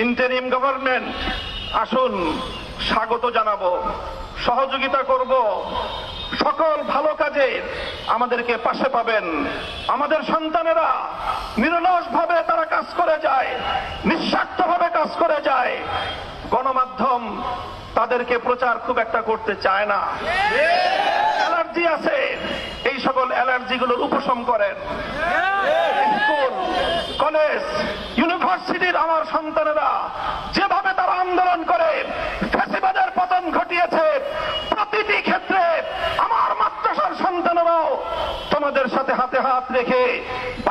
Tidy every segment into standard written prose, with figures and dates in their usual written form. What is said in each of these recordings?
Interim government, আসুন স্বাগত জানাবো, সহযোগিতা করব, সকল ভালো কাজে আমাদেরকে পাশে পাবেন। আমাদের সন্তানেরা নিরলসভাবে তারা কাজ করে যায়, নিঃস্বার্থভাবে কাজ করে যায়। গণমাধ্যম তাদেরকে প্রচার খুব একটা করতে চায় না, অ্যালার্জি আছে, এই সকল অ্যালার্জিগুলোর উপশম করেন। স্কুল, কলেজ, ইউনিভার্সিটির আমার সন্তানেরা যেভাবে তারা আন্দোলন করে ফ্যাসিবাদের পতন ঘটিয়েছে, প্রতিটি ক্ষেত্রে আমার মাদ্রাসার সন্তানেরাও তোমাদের সাথে হাতে হাত রেখে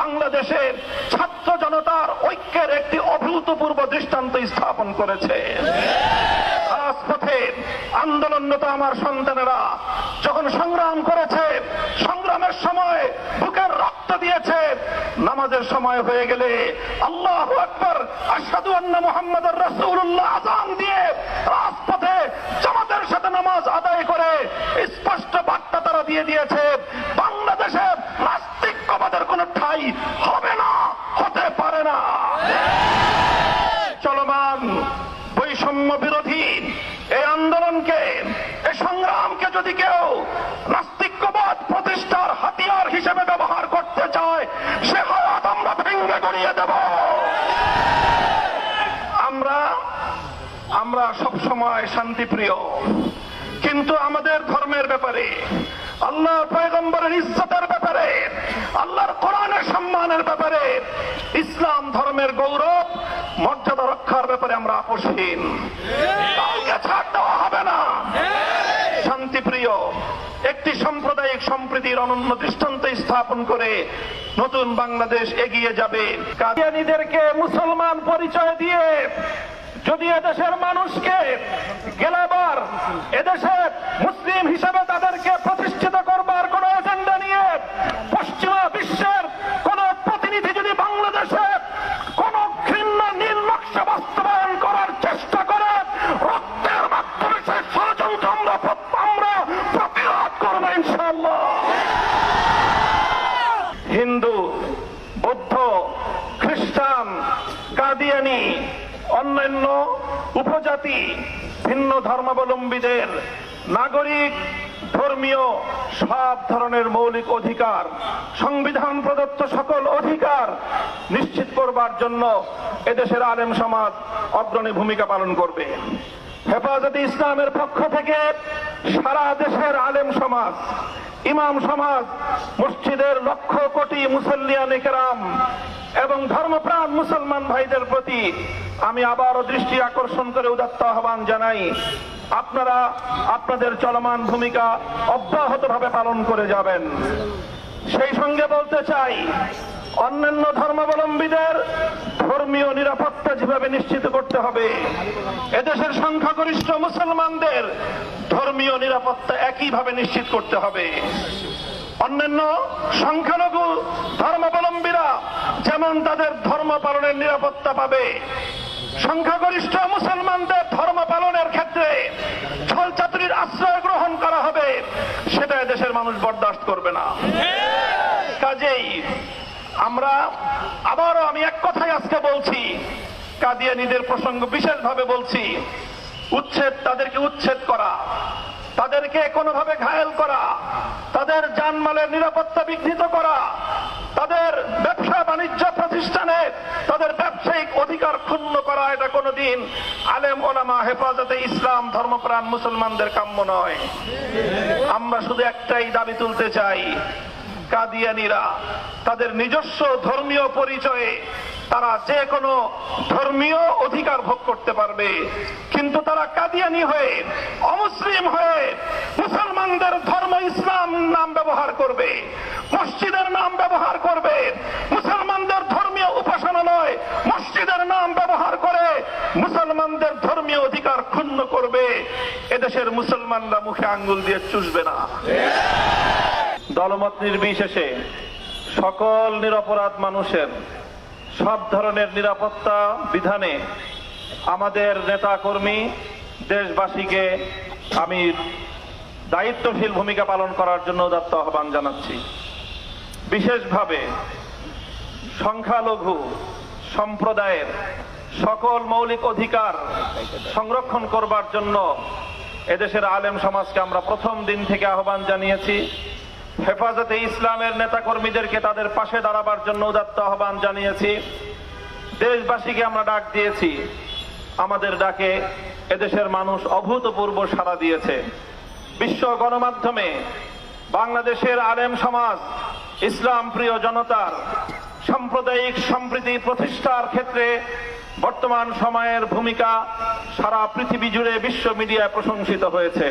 বাংলাদেশের ছাত্র জনতার ঐক্যের একটি অভূতপূর্ব দৃষ্টান্ত স্থাপন করেছে। রাজপথে আন্দোলনরত আমার সন্তানেরা যখন সংগ্রাম করেছে, সংগ্রামের সময় বুকের রক্ত দিয়েছে, নামাজের সময় হয়ে গেলে আল্লাহু আকবার, আশহাদু আন্না মুহাম্মাদুর রাসূলুল্লাহ আযান দিয়ে রাজপথে জামাতের সাথে নামাজ আদায় করে স্পষ্ট বার্তা তারা দিয়ে দিয়েছে, বাংলাদেশে নাস্তিক্যবাদের কোনো ঠাঁই হবে না, হতে পারে না। চলমান বৈষম্য বিরোধী এই আন্দোলনকে, এই সংগ্রামকে যদি কেউ নাস্তিক্যবাদ প্রতিষ্ঠার হাতিয়ার হিসেবে ব্যবহার করতে চায়, সে হাত আমরা ভেঙে গড়িয়ে দেব। আমরা সবসময় শান্তিপ্রিয়, কিন্তু আমাদের ধর্মের ব্যাপারে, আল্লাহর পয়গম্বরের ইজ্জতের ব্যাপারে, আল্লাহর কোরআনের সম্মানের ব্যাপারে, ইসলাম ধর্মের গৌরব মর্যাদা রক্ষার ব্যাপারে আমরা আপোষহীন। কাউকে ছাড় দেওয়া হবে না। শান্তিপ্রিয় একটি সাম্প্রদায়িক সম্প্রীতির অনন্য দৃষ্টান্ত স্থাপন করে নতুন বাংলাদেশ এগিয়ে যাবে। কাদিয়ানীদেরকে মুসলমান পরিচয় দিয়ে যদি এদেশের মানুষকে গেলাবার, এদেশে মুসলিম হিসেবে তাদেরকে প্রতিষ্ঠিত করবার কোন এজেন্ডা নিয়ে পশ্চিমা বিশ্বের কোন প্রতিনিধি যদি বাংলাদেশে কোন ঘৃণ্য নীল নকশা বাস্তবায়ন করার চেষ্টা করে, রক্তের মাধ্যমে সেই ষড়যন্ত্র আমরা প্রতিরোধ করব ইনশাআল্লাহ। হিন্দু, বৌদ্ধ, খ্রিস্টান, কাদিয়ানী, অন্যান্য উপজাতি, ভিন্ন ধর্মাবলম্বীদের নাগরিক, ধর্মীয় সব ধরনের মৌলিক অধিকার, সংবিধান প্রদত্ত সকল অধিকার নিশ্চিত করবার জন্য এদেশের আলেম সমাজ অগ্রণী ভূমিকা পালন করবে। হেফাজতে ইসলামের পক্ষ থেকে সারা দেশের আলেম সমাজ, ইমাম সমাজ, মসজিদের লক্ষ কোটি মুসল্লিয়ানে কেরাম এবং ধর্মপ্রাণ মুসলমান ভাইদের প্রতি আমি আবারও দৃষ্টি আকর্ষণ করে উদাত্ত আহ্বান জানাই, আপনারা আপনাদের চলমান ভূমিকা অব্যাহতভাবে পালন করে যাবেন। সেই সঙ্গে বলতে চাই, অন্যান্য ধর্মাবলম্বীদের ধর্মীয় নিরাপত্তা যেভাবে নিশ্চিত করতে হবে, এদেশের সংখ্যাগরিষ্ঠ মুসলমানদের ধর্মীয় নিরাপত্তা একইভাবে নিশ্চিত করতে হবে। অন্যান্য সংখ্যালঘু ধর্মাবলম্বীরা যেমন তাদের ধর্ম পালনের নিরাপত্তা পাবে, সংখ্যাগরিষ্ঠ মুসলমানদের ধর্ম পালনের ক্ষেত্রে ছলচাতুরির আশ্রয় গ্রহণ করা হবে, সেটা দেশের মানুষ বরদাস্ত করবে না। কাজেই আমি এক কথাই আজকে বলছি, কাদিয়ানীদের প্রসঙ্গ বিশেষভাবে বলছি, তাদেরকে উচ্ছেদ করা, তাদেরকে কোনোভাবে ঘায়েল করা, তাদের জানমালের নিরাপত্তা বিঘ্নিত করা, তাদের ব্যবসা বাণিজ্য প্রতিষ্ঠানে তাদের ব্যবসায়িক অধিকার ক্ষুণ্ণ করা, এটা কোনোদিন আলেম ওলামা, হেফাজতে ইসলাম, ধর্মপ্রাণ মুসলমানদের কাম্য নয়। আমরা শুধু একটাই দাবি তুলতে চাই, কাদিয়ানীরা তাদের নিজস্ব ধর্মীয় পরিচয়ে তারা যে কোনো ধর্মীয় অধিকার ভোগ করতে পারবে, কিন্তু তারা কাদিয়ানী হয়ে, অমুসলিম হয়ে মুসলমানদের ধর্ম ইসলাম নাম ব্যবহার করবে, মসজিদের নাম ব্যবহার করবে, মুসলমানদের ধর্মীয় উপাসনালয় মসজিদের নাম ব্যবহার করে মুসলমানদের ধর্মীয় অধিকার ক্ষুণ্ণ করবে, এদেশের মুসলমানরা মুখে আঙ্গুল দিয়ে চুষবে না। দলমত নির্বিশেষে সকল নিরপরাধ মানুষের সব ধরনের নিরাপত্তা বিধানে আমাদের নেতা কর্মী দেশবাসীকে আমি দায়িত্বশীল ভূমিকা পালন করার জন্য উদাত্ত আহ্বান জানাচ্ছি। বিশেষভাবে সংখ্যালঘু সম্প্রদায়ের সকল মৌলিক অধিকার সংরক্ষণ করবার জন্য এদেশের আলেম সমাজকে আমরা প্রথম দিন থেকে আহ্বান জানিয়েছি। হেফাজতে ইসলামের নেতাকর্মীদেরকে তাদের পাশে দাঁড়াবার জন্য উদাত্ত আহ্বান জানিয়েছি। দেশবাসীকে আমরা ডাক দিয়েছি। আমাদের ডাকে এদেশের মানুষ অভূতপূর্ব সাড়া দিয়েছে। বিশ্ব গণমাধ্যমে বাংলাদেশের আলেম সমাজ, ইসলাম প্রিয় জনতার সাম্প্রদায়িক সম্প্রীতি প্রতিষ্ঠার ক্ষেত্রে বর্তমান সময়ের ভূমিকা সারা পৃথিবী জুড়ে বিশ্ব মিডিয়ায় প্রশংসিত হয়েছে।